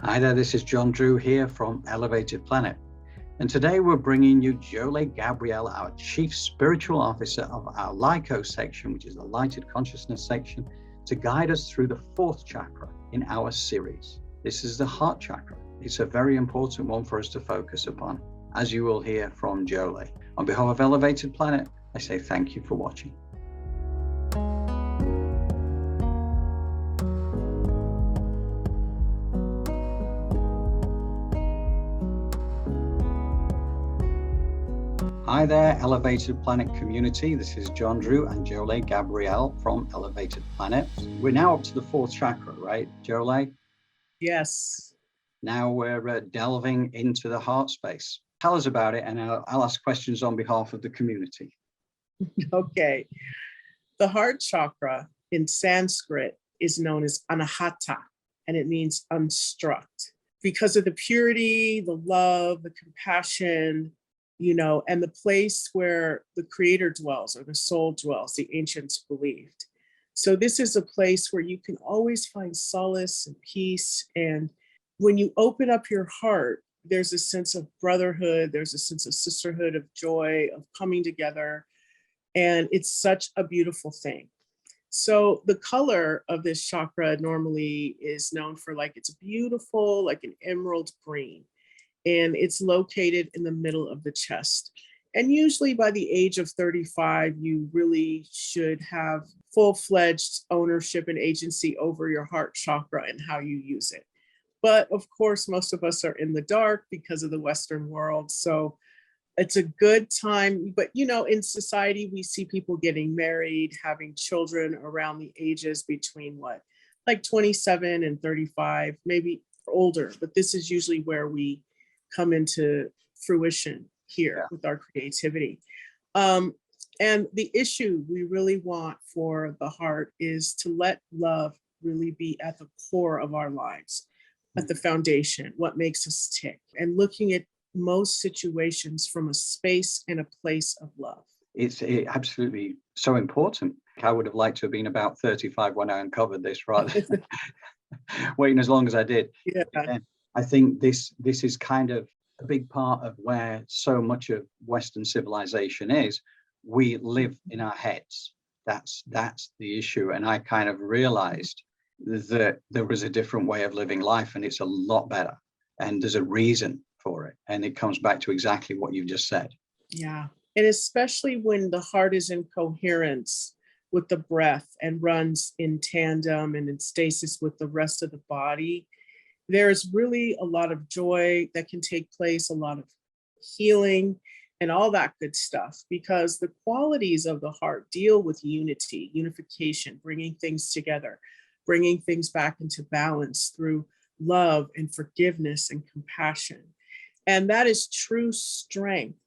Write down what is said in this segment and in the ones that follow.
Hi there, this is John Drew here from Elevated Planet. And today we're bringing you Jole Gabrielle, our Chief Spiritual Officer of our LICO section, which is the Lighted Consciousness section, to guide us through the fourth chakra in our series. This is the Heart Chakra. It's a very important one for us to focus upon, as you will hear from Jole. On behalf of Elevated Planet, I say thank you for watching. Hi there, Elevated Planet community. This is John Drew and Jole Gabrielle from Elevated Planet. We're now up to the fourth chakra, right, Jole? Yes. Now we're delving into the heart space. Tell us about it, and I'll ask questions on behalf of the community. Okay. The heart chakra in Sanskrit is known as Anahata, and it means unstruck. Because of the purity, the love, the compassion, and the place where the creator dwells or the soul dwells, the ancients believed. So this is a place where you can always find solace and peace. And when you open up your heart, there's a sense of brotherhood, there's a sense of sisterhood, of joy, of coming together. And it's such a beautiful thing. So the color of this chakra normally is known for it's beautiful, like an emerald green. And it's located in the middle of the chest. And usually by the age of 35, you really should have full-fledged ownership and agency over your heart chakra and how you use it. But of course, most of us are in the dark because of the Western world. So it's a good time. But, in society, we see people getting married, having children around the ages between 27 and 35, maybe older. But this is usually where we come into fruition here with our creativity. And the issue we really want for the heart is to let love really be at the core of our lives, at the foundation, what makes us tick, and looking at most situations from a space and a place of love. It's absolutely so important. I would have liked to have been about 35 when I uncovered this, rather than waiting as long as I did. Yeah. Again, I think this is kind of a big part of where so much of Western civilization is. We live in our heads. That's the issue. And I kind of realized that there was a different way of living life, and it's a lot better. And there's a reason for it. And it comes back to exactly what you just said. Yeah. And especially when the heart is in coherence with the breath and runs in tandem and in stasis with the rest of the body, there's really a lot of joy that can take place, a lot of healing and all that good stuff, because the qualities of the heart deal with unity, unification, bringing things together, bringing things back into balance through love and forgiveness and compassion. And that is true strength,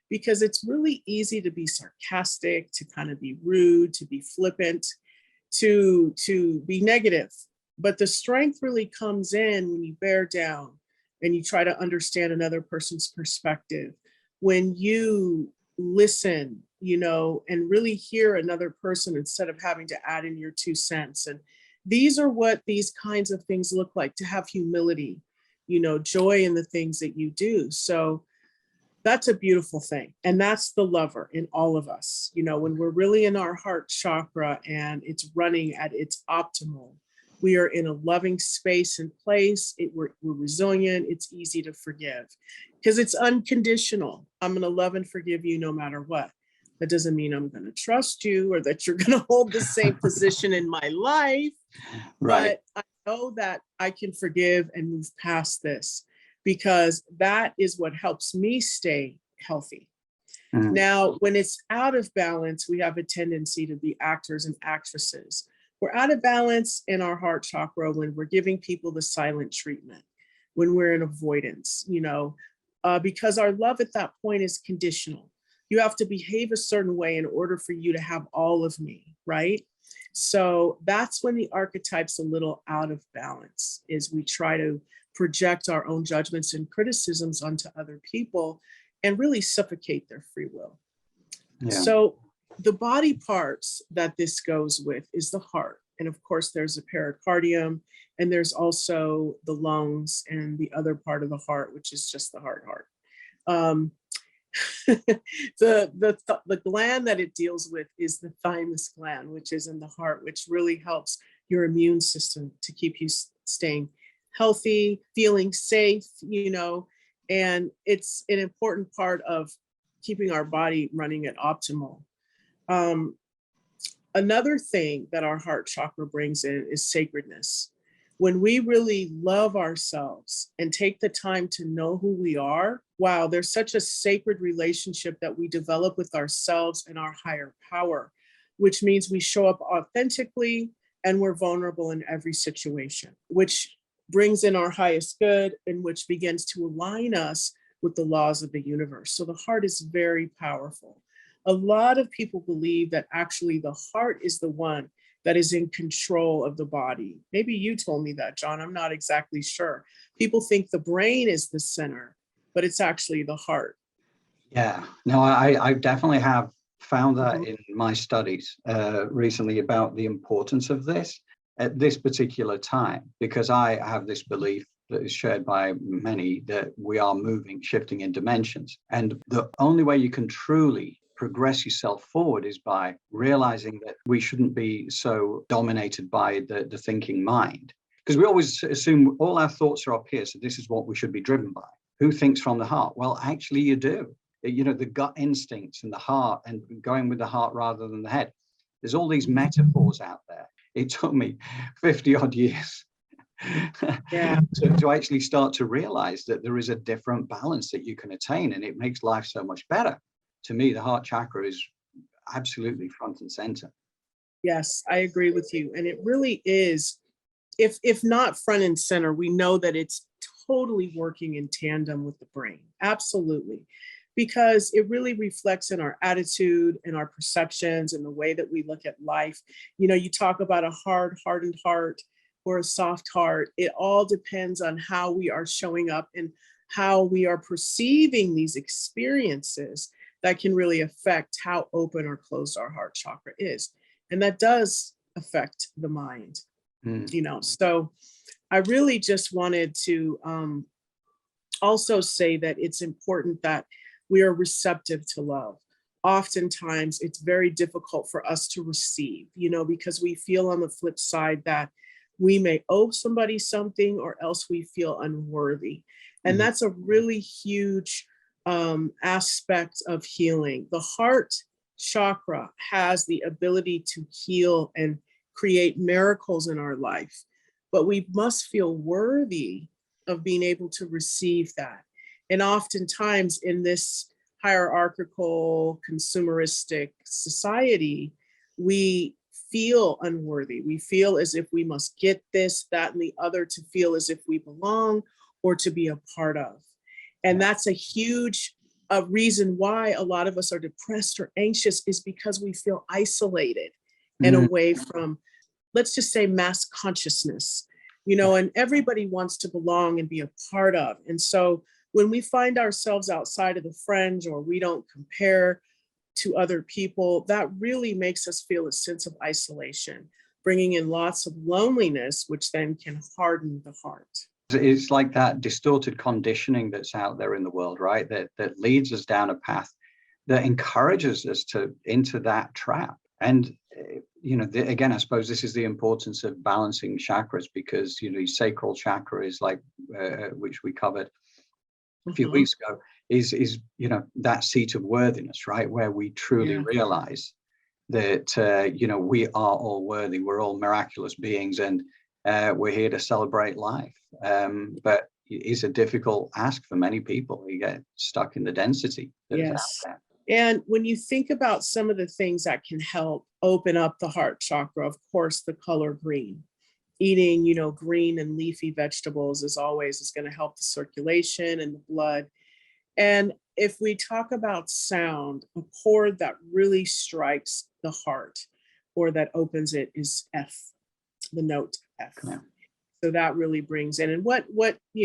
because it's really easy to be sarcastic, to kind of be rude, to be flippant, to be negative. But the strength really comes in when you bear down and you try to understand another person's perspective, when you listen, and really hear another person instead of having to add in your 2 cents. And these are what these kinds of things look like, to have humility, joy in the things that you do. So that's a beautiful thing. And that's the lover in all of us. When we're really in our heart chakra and it's running at its optimal, we are in a loving space and place. We're resilient. It's easy to forgive because it's unconditional. I'm going to love and forgive you no matter what. That doesn't mean I'm going to trust you or that you're going to hold the same position in my life. Right. But I know that I can forgive and move past this, because that is what helps me stay healthy. Mm-hmm. Now, when it's out of balance, we have a tendency to be actors and actresses. We're out of balance in our heart chakra when we're giving people the silent treatment, when we're in avoidance, because our love at that point is conditional. You have to behave a certain way in order for you to have all of me, right? So that's when the archetype's a little out of balance, is we try to project our own judgments and criticisms onto other people and really suffocate their free will. Yeah. So the body parts that this goes with is the heart. And of course, there's a pericardium, and there's also the lungs and the other part of the heart, which is just the heart. Um, the gland that it deals with is the thymus gland, which is in the heart, which really helps your immune system to keep you staying healthy, feeling safe, and it's an important part of keeping our body running at optimal. Another thing that our heart chakra brings in is sacredness. When we really love ourselves and take the time to know who we are, wow, there's such a sacred relationship that we develop with ourselves and our higher power, which means we show up authentically and we're vulnerable in every situation, which brings in our highest good and which begins to align us with the laws of the universe. So the heart is very powerful. A lot of people believe that actually the heart is the one that is in control of the body. Maybe you told me that, John. I'm not exactly sure. People think the brain is the center, but it's actually the heart. Yeah, no, I definitely have found that Mhm. in my studies recently about the importance of this at this particular time, because I have this belief that is shared by many that we are moving, shifting in dimensions. And the only way you can truly progress yourself forward is by realizing that we shouldn't be so dominated by the thinking mind. Because we always assume all our thoughts are up here, so this is what we should be driven by. Who thinks from the heart? Well, actually, you do. The gut instincts and the heart, and going with the heart rather than the head. There's all these metaphors out there. It took me 50 odd years Yeah. to actually start to realize that there is a different balance that you can attain, and it makes life so much better. To me, the heart chakra is absolutely front and center. Yes, I agree with you. And it really is, if not front and center, we know that it's totally working in tandem with the brain. Absolutely. Because it really reflects in our attitude and our perceptions and the way that we look at life. You talk about a hard, hardened heart or a soft heart. It all depends on how we are showing up and how we are perceiving these experiences that can really affect how open or closed our heart chakra is. And that does affect the mind. Mm. So I really just wanted to also say that it's important that we are receptive to love. Oftentimes it's very difficult for us to receive, because we feel on the flip side that we may owe somebody something or else we feel unworthy. And Mm. that's a really huge aspect of healing. The heart chakra has the ability to heal and create miracles in our life, but we must feel worthy of being able to receive that. And oftentimes in this hierarchical, consumeristic society, we feel unworthy. We feel as if we must get this, that, and the other to feel as if we belong or to be a part of. And Yeah. that's a huge reason why a lot of us are depressed or anxious, is because we feel isolated and Mm. away from, let's just say, mass consciousness, and everybody wants to belong and be a part of. And so when we find ourselves outside of the fringe or we don't compare to other people, that really makes us feel a sense of isolation, bringing in lots of loneliness, which then can harden the heart. It's like that distorted conditioning that's out there in the world, right? That leads us down a path that encourages us into that trap. And again, I suppose this is the importance of balancing chakras, because sacral chakra is like which we covered a few Mhm. weeks ago, is that seat of worthiness, right, where we truly Yeah. realize that we are all worthy, we're all miraculous beings, and we're here to celebrate life. But it's a difficult ask for many people. You get stuck in the density that is out Yes. there. And when you think about some of the things that can help open up the heart chakra, of course, the color green. Eating, green and leafy vegetables, as always, is going to help the circulation and the blood. And if we talk about sound, a chord that really strikes the heart or that opens it is F, the note F. Yeah. So that really brings in, and what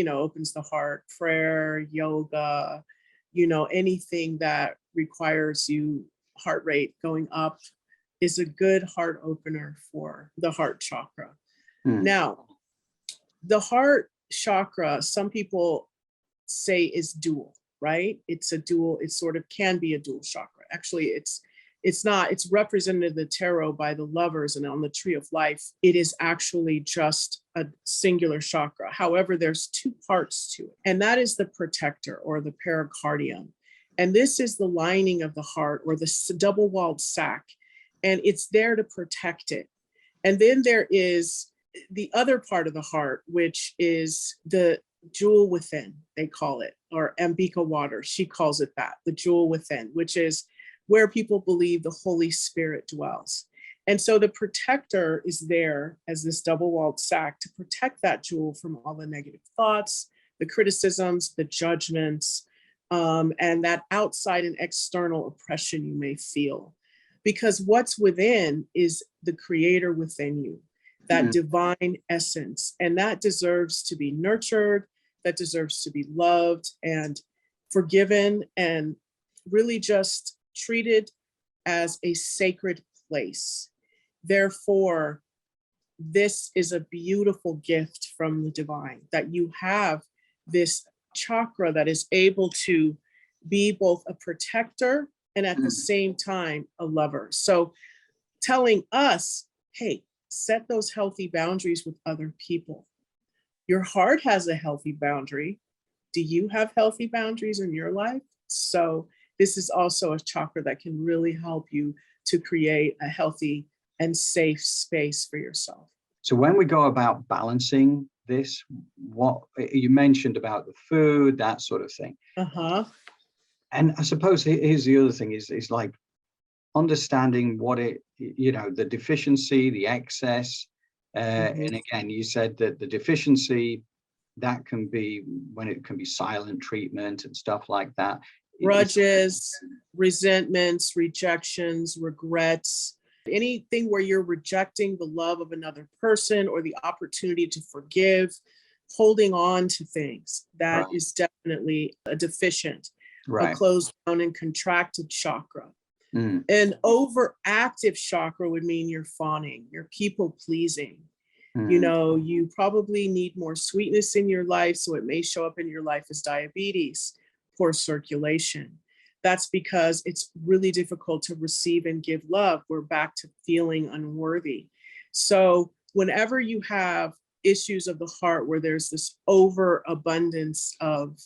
opens the heart: prayer, yoga, anything that requires you heart rate going up, is a good heart opener for the heart chakra. Mm. Now, the heart chakra, some people say is dual, right? It's a dual, it sort of can be a dual chakra. Actually, it's not, it's represented in the tarot by the lovers, and on the tree of life, it is actually just a singular chakra. However, there's two parts to it, and that is the protector or the pericardium. And this is the lining of the heart, or the double-walled sac, and it's there to protect it. And then there is the other part of the heart, which is the jewel within, they call it, or Ambika Water, she calls it that, the jewel within, which is where people believe the Holy Spirit dwells. And so the protector is there as this double-walled sac to protect that jewel from all the negative thoughts, the criticisms, the judgments, and that outside and external oppression you may feel. Because what's within is the creator within you, that divine essence, and that deserves to be nurtured, that deserves to be loved and forgiven, and really just treated as a sacred place. Therefore, this is a beautiful gift from the divine, that you have this chakra that is able to be both a protector and at the same time a lover. So telling us, hey, set those healthy boundaries with other people. Your heart has a healthy boundary. Do you have healthy boundaries in your life? So this is also a chakra that can really help you to create a healthy and safe space for yourself. So when we go about balancing this, what you mentioned about the food, that sort of thing. And I suppose here's the other thing is like understanding what it, the deficiency, the excess. And again, you said that the deficiency, that can be when it can be silent treatment and stuff like that. Grudges, resentments, rejections, regrets, anything where you're rejecting the love of another person or the opportunity to forgive, holding on to things, that is definitely a deficient, a closed down and contracted chakra. An overactive chakra would mean you're fawning, you're people pleasing. You probably need more sweetness in your life, so it may show up in your life as diabetes, poor circulation. That's because it's really difficult to receive and give love. We're back to feeling unworthy. So whenever you have issues of the heart where there's this overabundance of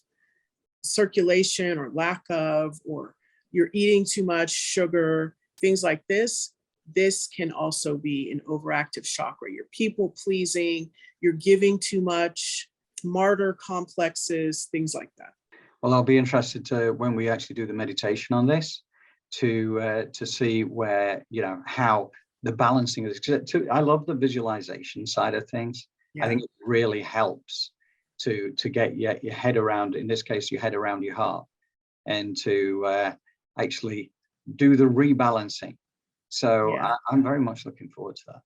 circulation or lack of, or you're eating too much sugar, things like this, this can also be an overactive chakra. You're people pleasing, you're giving too much, martyr complexes, things like that. Well, I'll be interested to, when we actually do the meditation on this, to see where, how the balancing is. I love the visualization side of things. I think it really helps to get your head around, in this case, your head around your heart, and to actually do the rebalancing. So I'm very much looking forward to that.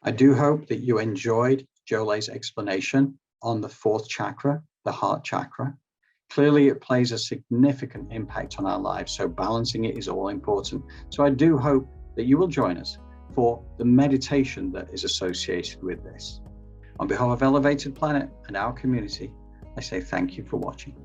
I do hope that you enjoyed Jole's explanation on the fourth chakra, the heart chakra. Clearly, it plays a significant impact on our lives, so balancing it is all important. So I do hope that you will join us for the meditation that is associated with this. On behalf of Elevated Planet and our community, I say thank you for watching.